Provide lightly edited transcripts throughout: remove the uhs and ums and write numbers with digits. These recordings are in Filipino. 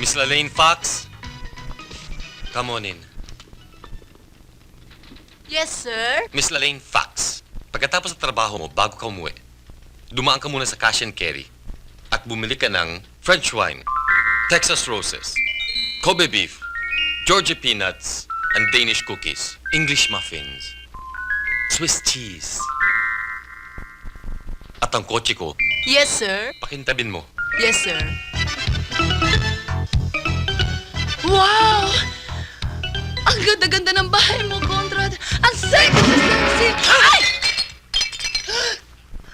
Miss Lalaine Fox, come on in. Yes, sir? Miss Lalaine Fox, pagkatapos ng trabaho mo, bago ka umuwi, dumaan ka muna sa cash and carry at bumili ka ng French wine, Texas roses, Kobe beef, Georgia peanuts, and Danish cookies, English muffins, Swiss cheese. At ang kotse ko, Yes, sir? pakintabin mo. Yes, sir. Wow! Ang ganda-ganda ng bahay mo, Conrad. Ang sexy! Ay!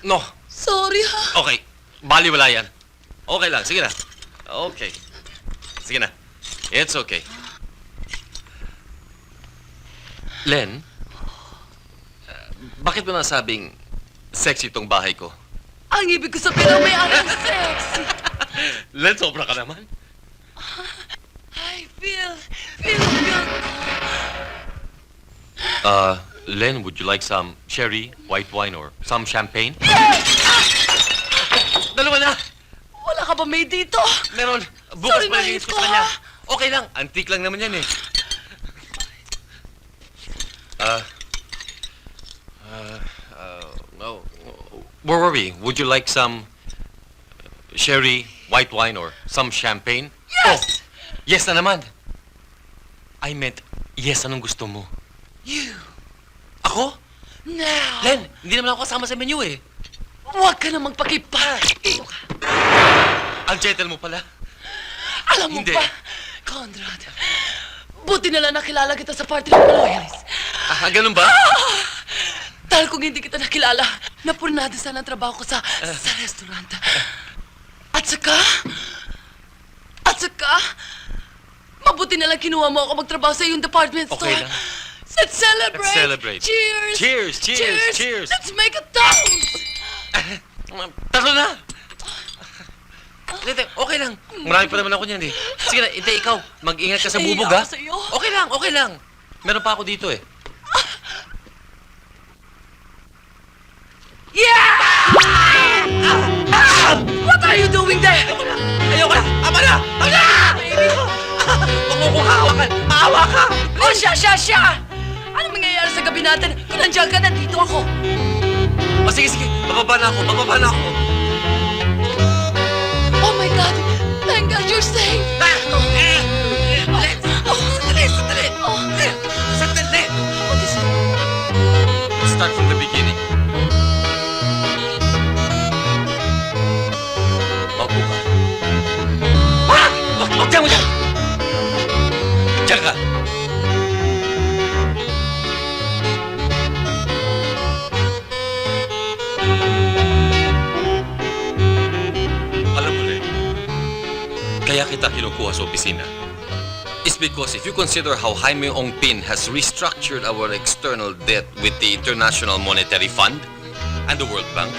No, Sorry, ha? okay. Baliwala yan. Okay lang, sige na. Okay. Sige na. It's okay. Len, bakit mo nasabing sexy itong bahay ko? Ang ibig ko sabihin, may ang sexy. Len, sobra ka naman. I feel. Len, would you like some sherry, white wine, or some champagne? Dalawa na! Wala ka ba may dito? Meron. Bukas Sorry, pa nagigit ko nahit ko, sa kanya. ha? Okay lang. Antique lang naman yan eh. No. Where were we? Would you like some sherry, white wine, or some champagne? Yes! Oh, yes na naman. I meant, yes, anong gusto mo? You. Ako? Now. Len, hindi naman ako kasama sa menu eh. Huwag ka na magpakipa. Iyo ka. Ang gentle mo pala. Alam mo Hindi. ba, Conrad, buti na lang nakilala kita sa party ng Maloyas. Ganun ba? Dahil kung hindi kita nakilala, napurnado sana ang trabaho ko sa restaurant. At saka, mabuti na lang kinuha mo ako magtrabaho sa iyong department store. Okay lang. Let's celebrate! Let's celebrate. Cheers! Cheers, cheers, cheers. Let's make a toast! Tatlo na! Hindi, okay lang. Marami pa naman ako niyan eh. Sige na, hindi, ikaw. Mag-ingat ka sa Nahiya bubog, ako ha? sa iyo. Okay lang, okay lang. Meron pa ako dito eh. Yeah! What are you doing there? Ayoko na! Ama na! Ama na! Baby! Huwag mo kong hawakan! Maawa ka! Oh, siya! Ano mangyayari sa gabi natin? Kung nandiyan ka, nandito ako. O sige, bababa na ako. Oh my God! Thank God you're safe! Sandali! Oh, Sandali! what is it? Start from the beginning. Maupo ka. Huwag dyan! Diyan ka! Alam mo rin, kaya kita kinukuha sa opisina is because if you consider how Jaime Ongpin has restructured our external debt with the International Monetary Fund and the World Bank,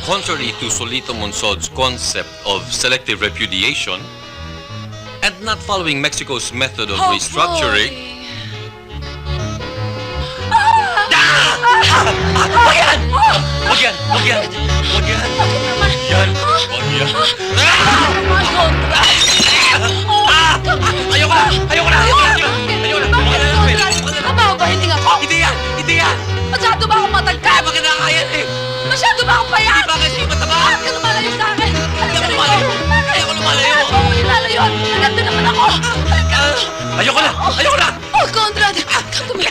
contrary to Solito Monsod's concept of selective repudiation, and not following Mexico's method of restructuring... Wag yan! Wag yan! Ayoko na! Kabaho ba hindi ako? Hindi yan! Masyado ba akong matagkad? Bakit nakakayan eh? Masyado ba akong payat? Bakit di mataba? Bakit ka lumalayo sa akin? Hindi ako lumalayo. Hindi ako lumalayo. Bakit ako nilalayo? Naganda naman ako. Ayoko na! Oh, Conrad! Come to me.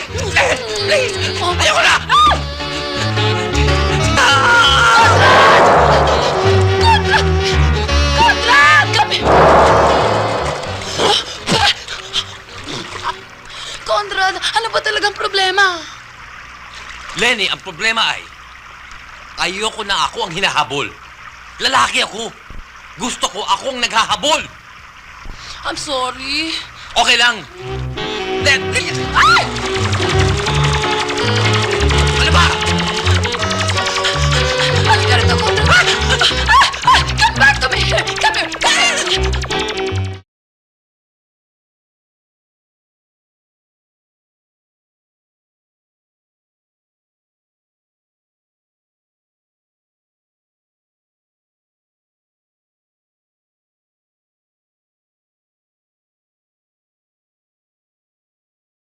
Please! Oh, Ayoko na! Conrad! Come here! Conrad, ano ba talagang problema? Lenny, ang problema ay ayoko na ako ang hinahabol. Lalaki ako. Gusto ko akong naghahabol. I'm sorry. Okay lang. Ay!